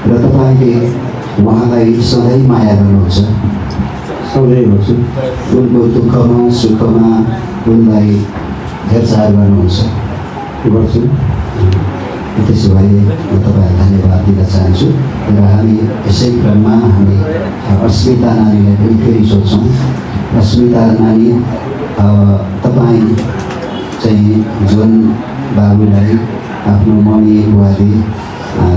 र तपाईँले उहाँलाई सधैँ माया गर्नुहुन्छ। सधैँ गर्छु। उनको दुःखमा सुखमा उनलाई हेरचाह गर्नुहुन्छ। गर्छु। त्यसो भए म तपाईँलाई धन्यवाद दिन चाहन्छु र हामी यसै क्रममा हामी अस्मिता नानीलाई पनि फेरि सोध्छौँ। अस्मिता नानी, तपाईँ चाहिँ जोन बाबुलाई आफ्नो मम्मी बुवाले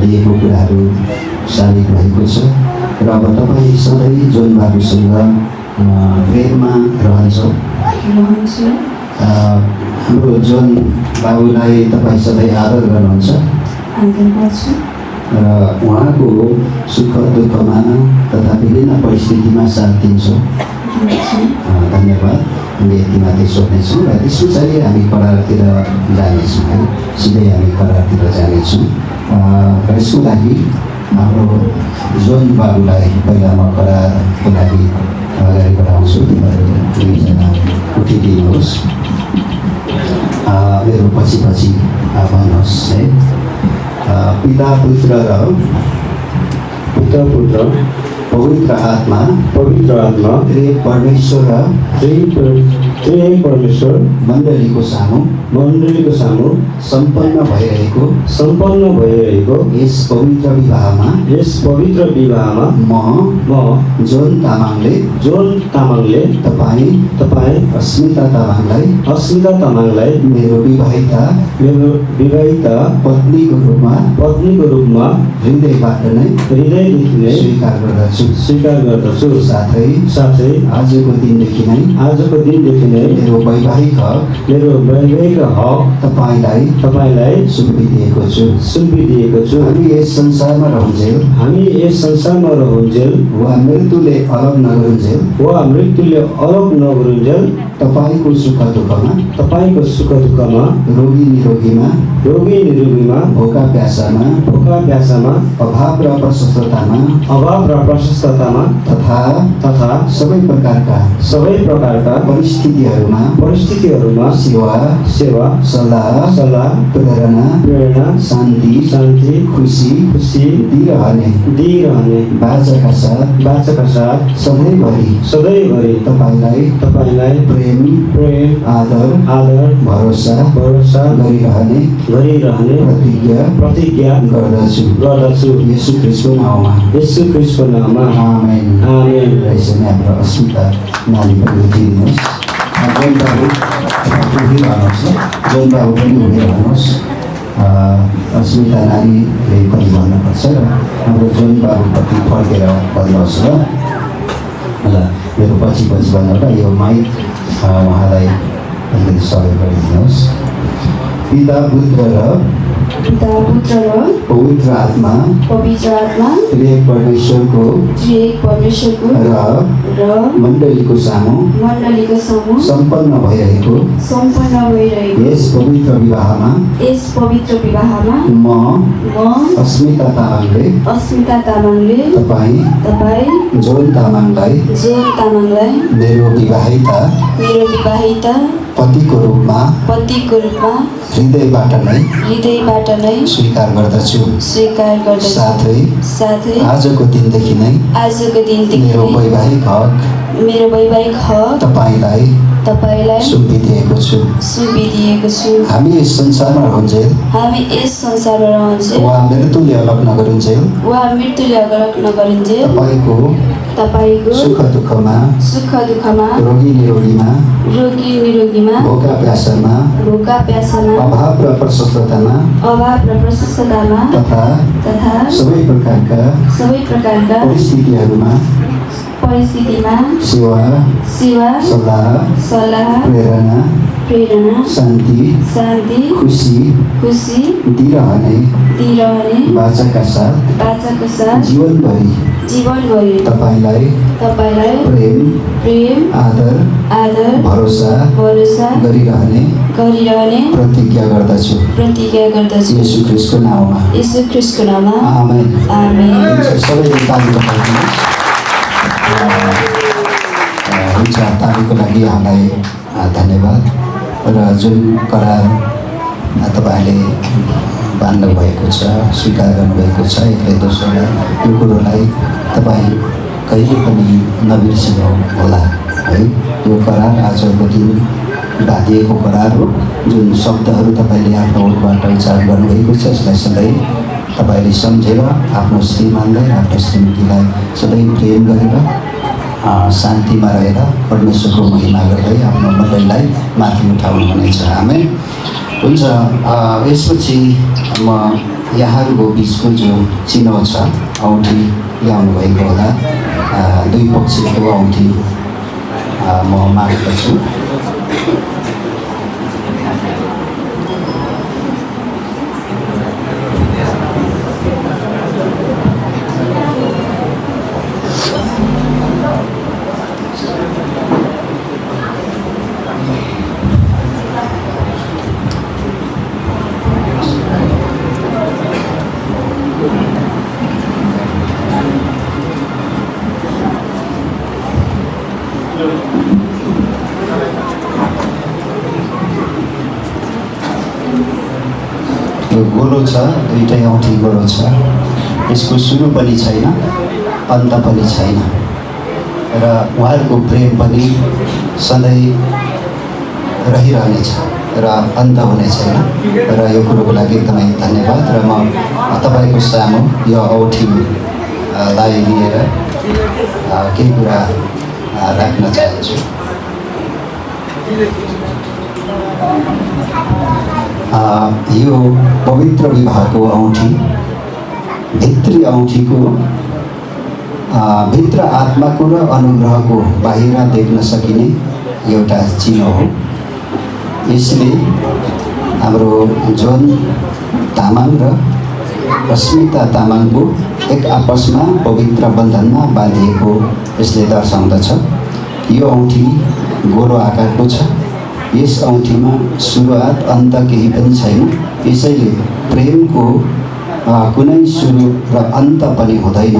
दिएको कुराहरू साबित भएको छ र अब तपाईँ सधैँ जोन बाबुसँग प्रेममा रहन्छौँ। हाम्रो जोन बाबुलाई तपाईँ सधैँ आदर गर्नुहुन्छ र उहाँको सुख दुःखमा तथा विभिन्न परिस्थितिमा साथ दिन्छौँ। धन्यवाद। हामी यति मात्रै सोध्नेछौँ र त्यस पछाडि हामी करारतिर जानेछौँ है, सिधै हामी करारतिर जानेछौँ। र यसको लागि हाम्रो जोन बाबुलाई पहिला म करारको लागि अगाडि बढाउँछु। दुईजना उठिदिनुहोस्, मेरो पछि पछि भन्नुहोस् है। पिता पुत्र पवित्र आत्मा त्रिएक परमेश्वर मण्डलीको सामु सम्पन्न भइरहेको यस पवित्र विवाहमा म जोन तामाङले तपाईँ अस्मिता तामाङलाई मेरो विवाहिता पत्नीको रूपमा हृदयदेखि नै स्वीकार गर्दछु। साथै आजको दिनदेखि नै मेरो वैवाहिक हक तपाईलाई सुम्पिदिएको छु। हामी यस संसारमा रहन्जेल वा मृत्युले अलग नगरुन्जेल तपाईको सुख दुःखमा रोगी निरोगीमा भोका प्यासामा अभाव र प्रशस्ततामा तथा सबै प्रकारका परिस्थितिहरूमा सेवा सल्लाह प्रेरणा शान्ति खुसी दिइरहने बाचाका साथ सधैँभरि तपाईँलाई प्रेम आदर भरोसा गरिरहने प्रतिज्ञा गर्दछु। येशू ख्रीष्टको नाममा आमेन। यसरी हाम्रो अस्मिता नानी पनि उठिदिनुहोस्। जोन बाबु पनि उभिरहनुहोस्। अस्मिता नानीले पनि भन्नुपर्छ र हाम्रो जोन बाबुप्रति फर्केर भन्नुहोस् ल। मेरो पछि भन्नु र यो माइक उहाँलाई अलिकति सहयोग गरिदिनुहोस्। पिता पुत्र र पवित्र आत्मा त्रिएक परमेश्वरको र मण्डलीको सामु सम्पन्न भइरहेको यस पवित्र विवाहमा म अस्मिता तामाङले तपाईँ जोन तामाङलाई मेरो विवाहिता पतिको रूपमा हृदयबाट नै स्वीकार गर्दछु। साथै आजको दिनदेखि नै मेरो वैवाहिक हक तपाईलाई सुम्पिदिएको छु। हामी यस संसारमा रहन्जेल वा मृत्युले अलग नगरुन्जेल तपाईको सुख दुःखमा रोगी निरोगीमा भोका प्यासामा अभाव र प्रशस्ततामा तथा सबै प्रकारका परिस्थितिमा सेवा सल्लाह प्रेरणा शान्ति खुसी दिइरहने बाचाका साथ जीवनभरि तपाईलाई प्रेम आदर भरोसा गरिरहने प्रतिज्ञा गर्दछु। येशू ख्रीष्टको नाममा आमेन। सबैले ताली बजाइदिनुहोस्। हुन्छ, तालीको लागि यहाँलाई धन्यवाद। र जुन करार तपाईँले बाँध्नु भएको छ, स्वीकार गर्नुभएको छ एकले दोस्रोलाई। यो कुरोलाई तपाईँ कहिले पनि नबिर्सिनु होला है। यो करार आजको दिन बाँधिएको करार हो। जुन शब्दहरू तपाईँले आफ्नो ओठबाट उच्चार गर्नुभएको छ यसलाई सधैँ तपाईँले सम्झेर आफ्नो श्रीमानलाई आफ्नो श्रीमतीलाई सधैँ प्रेम गरेर शान्तिमा रहेर परमेश्वरको महिमा गर्दै आफ्नो मण्डलीलाई माथि उठाउनुहुनेछ। आमेन। हुन्छ, यसपछि म यहाँहरूको बिचको जो चिनो छ औँठी ल्याउनु भएको होला। दुई पक्षको औँठी म माग्दछु। यो गोलो छ, दुईटै औँठी गोलो छ। यसको सुरु पनि छैन, अन्त पनि छैन र उहाँहरूको प्रेम पनि सधैँ रहिरहनेछ र अन्त हुने छैन। र यो कुरोको लागि एकदमै धन्यवाद। र म तपाईँको सामु यो औँठीलाई लिएर केही कुरा राख्न चाहन्छु। यो पवित्र विवाहको औँठी भित्री औँठीको भित्र आत्माको र अनुग्रहको बाहिर देख्न सकिने एउटा चिनो हो। यसले हाम्रो जोन तामाङ र रश्मिता तामाङको एक आपसमा पवित्र बन्धनमा बाँधिएको यसले दर्शाउँदछ। यो औँठी गोलो आकारको छ। यस औँठीमा सुरुवात अन्त केही पनि छैन। यसैले प्रेमको कुनै सुरु र अन्त पनि हुँदैन।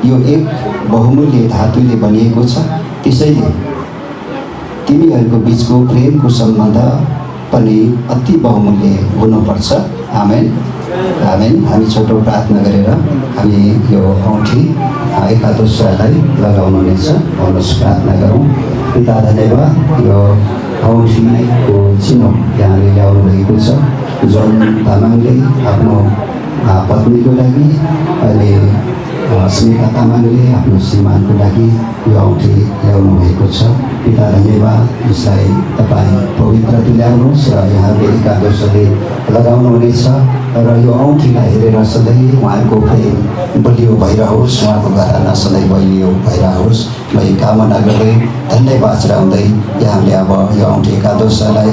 यो एक बहुमूल्य धातुले बनिएको छ। त्यसैले तिमीहरूको बिचको प्रेमको सम्बन्ध पनि अति बहुमूल्य हुनुपर्छ। आमेन आमेन। हामी छोटो प्रार्थना गरेर हामी यो औँठी एका दोस्रालाई लगाउनुहुनेछ। आउनुहोस् प्रार्थना गरौँ। पिता धन्यवाद, यो औँठीको चिनो यहाँले ल्याउनु भएको छ। जोन तामाङले आफ्नो पत्नीको लागि अहिले स्मिता तामाङले आफ्नो श्रीमानको लागि यो औँठी ल्याउनु भएको छ। पिता धन्यवाद, यसलाई तपाईँ पवित्र तुल्याउनुहोस् र यहाँले एकादशले लगाउनुहुनेछ र यो औँठीलाई हेरेर सधैँ उहाँहरूको प्रेम बलियो भइरहोस्, उहाँको घराना सधैँ बलियो भइरहोस्। म कामना गर्दै धन्यवाद चढाउँदै यहाँले अब यो औँठी एकादशलाई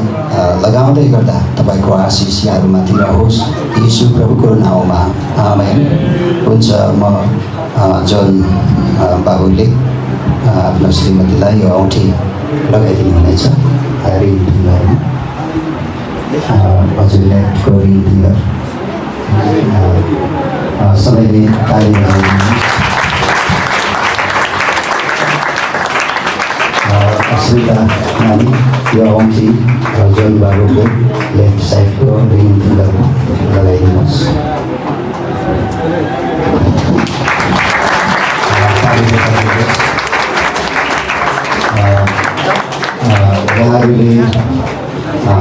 लगाउँदै गर्दा तपाईँको आशिष यहाँहरूमाथि रहोस् यीशु प्रभुको नाउँमा। आमेन। हुन्छ, म जोन बाबुले आफ्नो श्रीमतीलाई यो औँठी लगाइदिनु हुनेछ। रिङ फिङ्गरमा हजुर लेफ्टको रिङ फिङ्गर सबैले ताली अस्मिता नानी यो औँठी जोन बाबुको लेफ्ट साइडको रिङ फिङ्गरमा लगाइदिनुहोस्। उहाँहरूले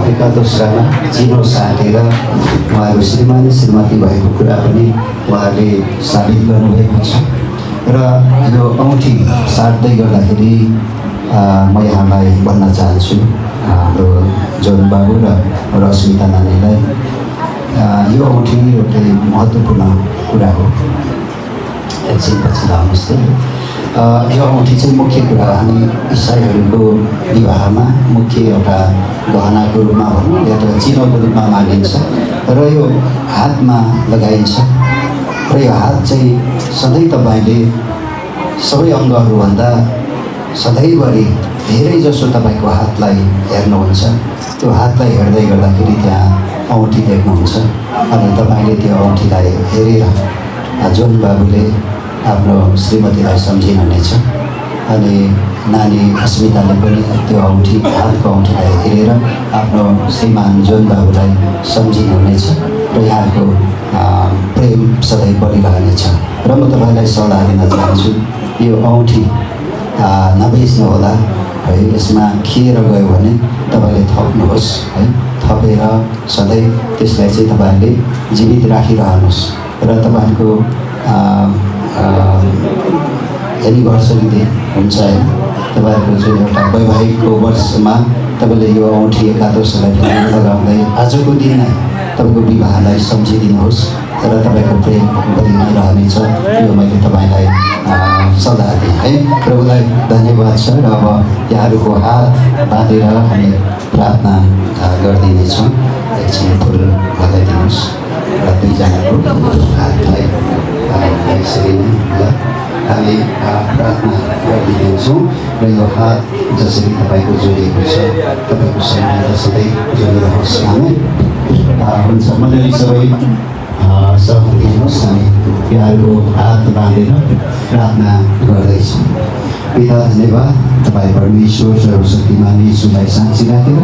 एकादशमा चिनो साटेर उहाँहरू श्रीमान श्रीमती भएको कुरा पनि उहाँहरूले साबित गर्नुभएको छ। र यो औँठी साट्दै गर्दाखेरि म यहाँलाई भन्न चाहन्छु, हाम्रो जोन बाबु र अस्मिता नानीलाई यो औँठी एउटै महत्त्वपूर्ण कुरा हो। एकछिन पछि लाउनुहोस् त। यो औँठी चाहिँ मुख्य कुरा हामी इसाईहरूको विवाहमा मुख्य एउटा गहनाको रूपमा भनौँ या त चिनोको रूपमा मानिन्छ र यो हातमा लगाइन्छ। र यो हात चाहिँ सधैँ तपाईँले सबै अङ्गहरूभन्दा सधैँभरि धेरै जसो तपाईँको हातलाई हेर्नुहुन्छ। त्यो हातलाई हेर्दै गर्दाखेरि त्यहाँ औँठी देख्नुहुन्छ अनि तपाईँले त्यो औँठीलाई हेरेर जोन बाबुले आफ्नो श्रीमतीलाई सम्झिनुहुनेछ अनि नानी अस्मिताले पनि त्यो औँठी हातको औँठीलाई हेरेर आफ्नो श्रीमान जोन बाबुलाई सम्झिनुहुनेछ। र यहाँको प्रेम सधैँ बढिरहनेछ र म तपाईँलाई सल्लाह दिन चाहन्छु यो औँठी नबेच्नुहोला है यसमा खिएर गयो भने तपाईँले थप्नुहोस् है थपेर सधैँ त्यसलाई चाहिँ तपाईँहरूले जीवित राखिरहनुहोस् र तपाईँहरूको एनिभर्सरी डे हुन्छ होइन तपाईँहरूको चाहिँ एउटा वैवाहिकको वर्षमा तपाईँले यो औँठी एकादशलाई लगाउँदै आजको दिन नै तपाईँको विवाहलाई सम्झिदिनुहोस् र तपाईँको प्रेम बढी नै रहनेछ यो मैले तपाईँलाई सल्लाह दिएँ है प्रभुलाई धन्यवाद छ र अब यहाँहरूको हात बाँधेर हामी प्रार्थना गरिदिनेछौँ एकछिन फुल लगाइदिनुहोस् र दुईजनाको हातलाई यसरी नै ल हामी प्रार्थना गरिदिन्छौँ र यो हात जसरी तपाईँको जोडिएको छ तपाईँको सम्बन्ध सधैँ जोडिरहोस् हामी हुन्छ मण्डली सबै सहमति दिनुहोस् हामी यहाँहरूको हात बाँधेर प्रार्थना गर्दैछौँ पिता धन्यवाद तपाईँ परमेश्वर सर्वशक्तिमान यीशुलाई साक्षी राखेर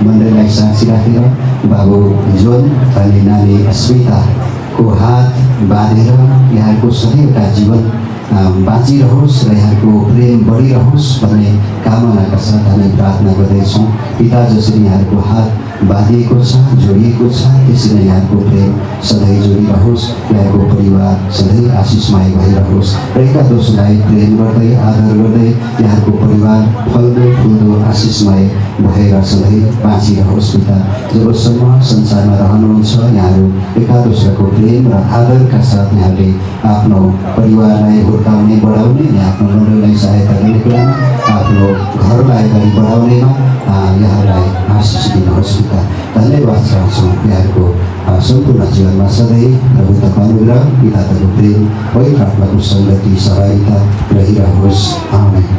मण्डलीलाई साक्षी राखेर बाबु जोन अनि नानी अस्मिताको हात बाँधेर यहाँको सधैँ एउटा जीवन बाँचिरहोस् र यहाँको प्रेम बढिरहोस् भन्ने कामनाका साथ हामी प्रार्थना गर्दैछौँ पिता जसरी यहाँको हात बाँधिएको छ जोडिएको छ त्यसरी नै यहाँको प्रेम सधैँ जोडिरहोस् यहाँको परिवार सधैँ आशिषमय भइरहोस् र एकादशलाई प्रेम गर्दै आदर गर्दै यहाँको परिवार फल्दो फुल्दो आशिषमय भएर सधैँ बाँचिरहोस् पिता जबसम्म संसारमा रहनुहुन्छ यहाँहरू एकादशको प्रेम र आदरका साथ यहाँले आफ्नो परिवारलाई हुर्काउने बढाउने आफ्नो मण्डललाई सहायता गर्ने कुरामा आफ्नो घरलाई अगाडि बढाउनेमा यहाँलाई आशिष दिनुहोस् पिता धन्यवाद चाहन्छौँ यहाँको सम्पूर्ण जीवनमा सधैँ प्रभुताको अनुग्रह पिताको प्रेम पवित्र आत्माको सङ्गति सहायता रहिरहोस् आमेन